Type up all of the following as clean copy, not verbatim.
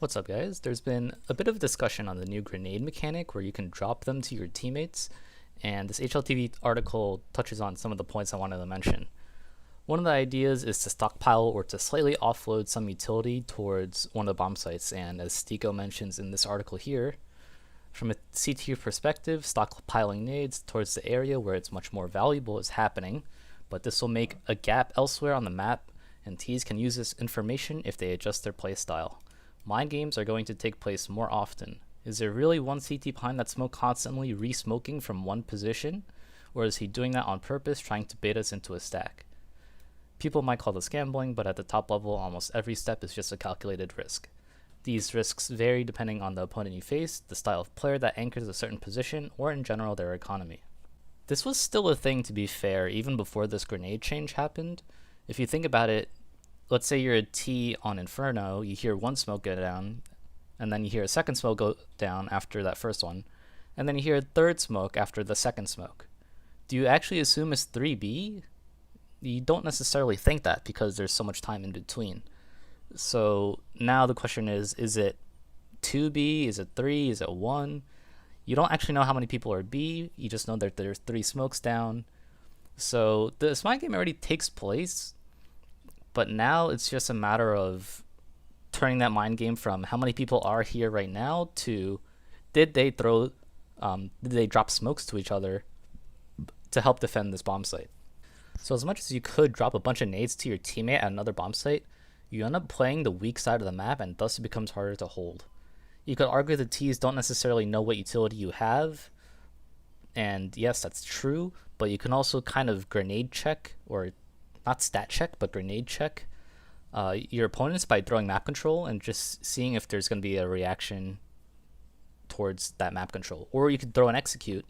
What's up, guys? There's been a bit of discussion on the new grenade mechanic where you can drop them to your teammates, and this HLTV article touches on some of the points I wanted to mention. One of the ideas is to stockpile or to slightly offload some utility towards one of the bomb sites, and as Stiko mentions in this article here, from a CT perspective, stockpiling nades towards the area where it's much more valuable is happening, but this will make a gap elsewhere on the map, and Ts can use this information if they adjust their playstyle. Mind games are going to take place more often. Is there really one CT behind that smoke constantly re-smoking from one position? Or is he doing that on purpose, trying to bait us into a stack? People might call this gambling, but at the top level, almost every step is just a calculated risk. These risks vary depending on the opponent you face, the style of player that anchors a certain position, or in general their economy. This was still a thing, to be fair, even before this grenade change happened. If you think about it, let's say you're a T on Inferno, you hear one smoke go down, and then you hear a second smoke go down after that first one, and then you hear a third smoke after the second smoke. Do you actually assume it's 3B? You don't necessarily think that because there's so much time in between. So now the question is it 2B? Is it 3? Is it 1? You don't actually know how many people are B, you just know that there's 3 smokes down. So the mind game already takes place, but now it's just a matter of turning that mind game from how many people are here right now to did they drop smokes to each other to help defend this bomb site. So as much as you could drop a bunch of nades to your teammate at another bomb site, you end up playing the weak side of the map, and thus it becomes harder to hold. You could argue the Ts don't necessarily know what utility you have, and yes, that's true, but you can also kind of grenade check, or not stat check, but grenade check your opponents by throwing map control and just seeing if there's going to be a reaction towards that map control. Or you could throw an execute,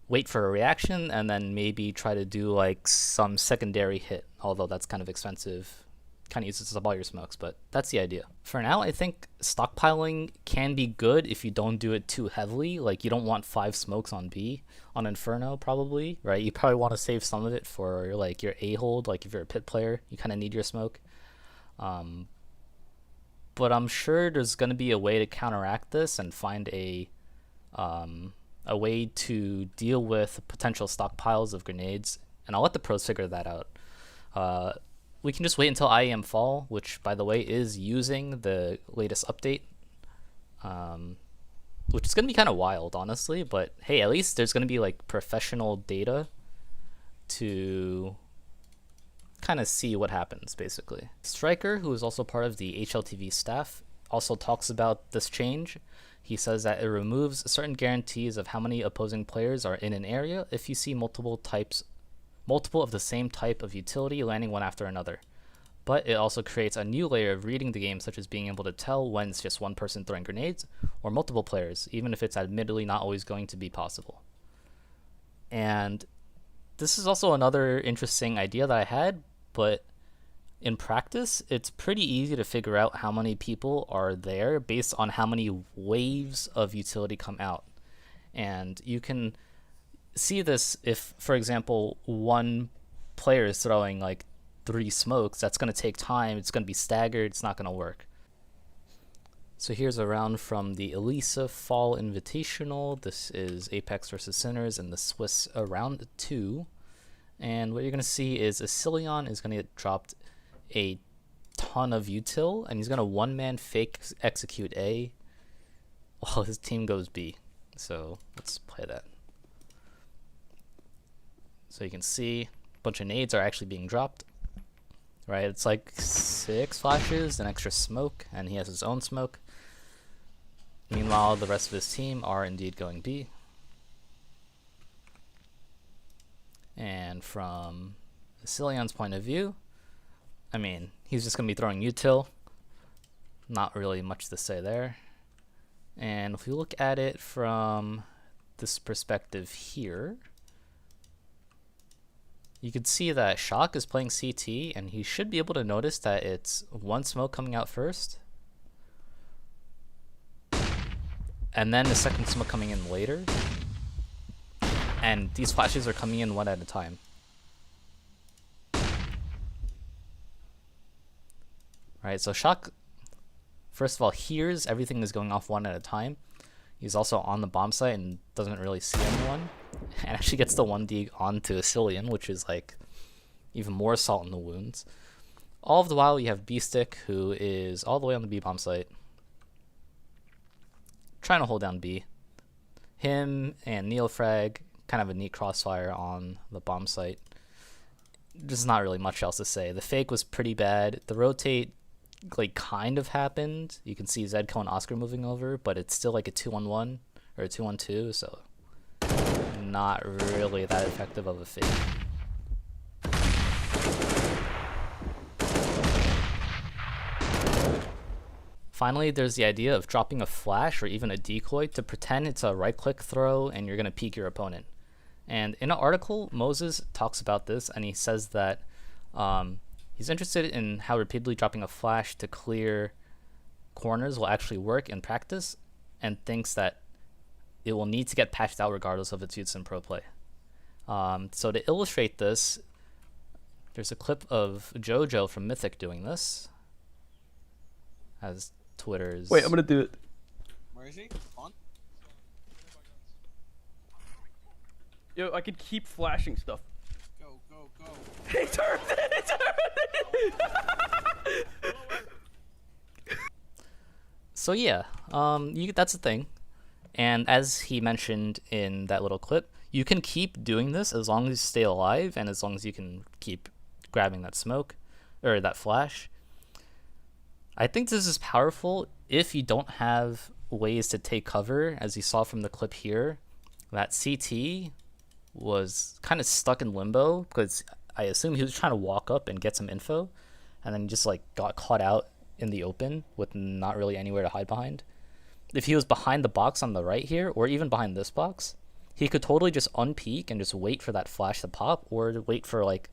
wait for a reaction, and then maybe try to do like some secondary hit, although that's kind of expensive. Kind of uses up all your smokes, but that's the idea. For now, I think stockpiling can be good if you don't do it too heavily. Like, you don't want 5 smokes on B on Inferno, probably, right? You probably want to save some of it for like your A hold. Like if you're a pit player, you kind of need your smoke. But I'm sure there's going to be a way to counteract this and find a way to deal with potential stockpiles of grenades, and I'll let the pros figure that out. We can just wait until IEM Fall, which, by the way, is using the latest update, which is going to be kind of wild, honestly, but hey, at least there's going to be like professional data to kind of see what happens, basically. Striker, who is also part of the HLTV staff, also talks about this change. He says that it removes certain guarantees of how many opposing players are in an area if you see multiple of the same type of utility landing one after another. But it also creates a new layer of reading the game, such as being able to tell when it's just one person throwing grenades or multiple players, even if it's admittedly not always going to be possible. And this is also another interesting idea that I had, but in practice, it's pretty easy to figure out how many people are there based on how many waves of utility come out. And you can see this if, for example, one player is throwing like 3 smokes. That's going to take time, it's going to be staggered, it's not going to work. So here's a round from the Elisa Fall Invitational. This is Apex versus Sinners in the Swiss round 2, and what you're going to see is Asilion is going to get dropped a ton of util, and he's going to one-man fake execute A while his team goes B. So let's play that. So you can see a bunch of nades are actually being dropped, right? It's like 6 flashes, an extra smoke, and he has his own smoke. Meanwhile, the rest of his team are indeed going B. And from Cilion's point of view, I mean, he's just going to be throwing util. Not really much to say there. And if we look at it from this perspective here, you can see that Shock is playing CT, and he should be able to notice that it's one smoke coming out first, and then the second smoke coming in later, and these flashes are coming in one at a time. Right, so Shock First of all, here's everything is going off one at a time. He's also on the bomb site and doesn't really see anyone. And actually gets the 1D onto Asilian, which is like even more salt in the wounds. All of the while, you have B-Stick, who is all the way on the B bomb site, trying to hold down B. Him and Neofrag, kind of a neat crossfire on the bomb site. There's not really much else to say. The fake was pretty bad. The rotate like kind of happened. You can see Zedco and Oscar moving over, but it's still like a 2-1-1 or a 2-1-2, so not really that effective of a fake. Finally, there's the idea of dropping a flash or even a decoy to pretend it's a right-click throw and you're going to peek your opponent. And in an article, Moses talks about this, and he says that he's interested in how repeatedly dropping a flash to clear corners will actually work in practice, and thinks that it will need to get patched out regardless of its use in pro play. So to illustrate this, there's a clip of JoJo from Mythic doing this. As Twitter's... Wait, I'm gonna do it. Where is he? On? Yo, I could keep flashing stuff. Go, go, go. He turned it! He turned it! So yeah, that's the thing. And as he mentioned in that little clip, you can keep doing this as long as you stay alive and as long as you can keep grabbing that smoke, or that flash. I think this is powerful if you don't have ways to take cover. As you saw from the clip here, that CT was kind of stuck in limbo because I assume he was trying to walk up and get some info, and then just like got caught out in the open with not really anywhere to hide behind. If he was behind the box on the right here, or even behind this box, he could totally just unpeek and just wait for that flash to pop, or wait for like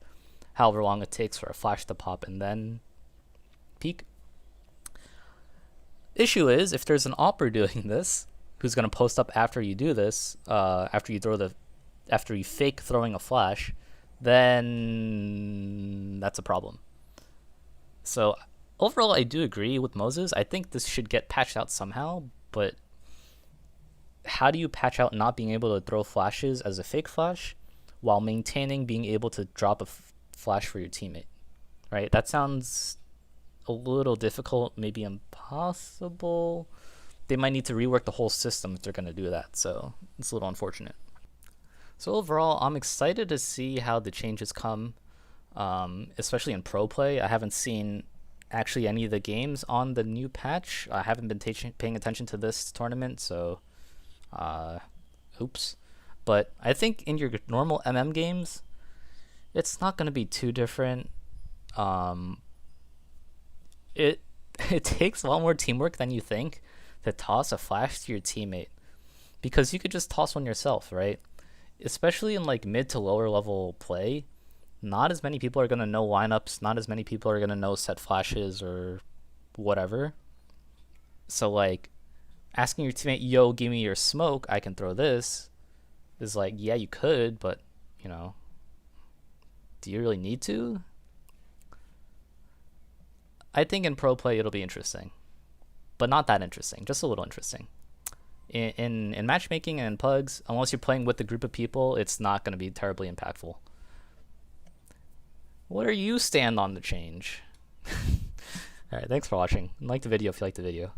however long it takes for a flash to pop and then peek. Issue is, if there's an opper doing this, who's going to post up after you do this, after you fake throwing a flash, then that's a problem. So overall, I do agree with Moses. I think this should get patched out somehow, but how do you patch out not being able to throw flashes as a fake flash while maintaining being able to drop a flash for your teammate, right? That sounds a little difficult, maybe impossible. They might need to rework the whole system if they're going to do that, so it's a little unfortunate. So overall, I'm excited to see how the changes come, especially in pro play. I haven't seen actually any of the games on the new patch. I haven't been paying attention to this tournament, so oops. But I think in your normal MM games, it's not going to be too different. It takes a lot more teamwork than you think to toss a flash to your teammate, because you could just toss one yourself, right? Especially in like mid to lower level play, not as many people are going to know lineups, not as many people are going to know set flashes or whatever. So like asking your teammate, yo, give me your smoke, I can throw this, is like, yeah, you could, but you know, do you really need to? I think in pro play it'll be interesting, but not that interesting, just a little interesting. In matchmaking and pugs, unless you're playing with a group of people, it's not going to be terribly impactful. What are you stand on the change? Alright, thanks for watching. Like the video if you liked the video.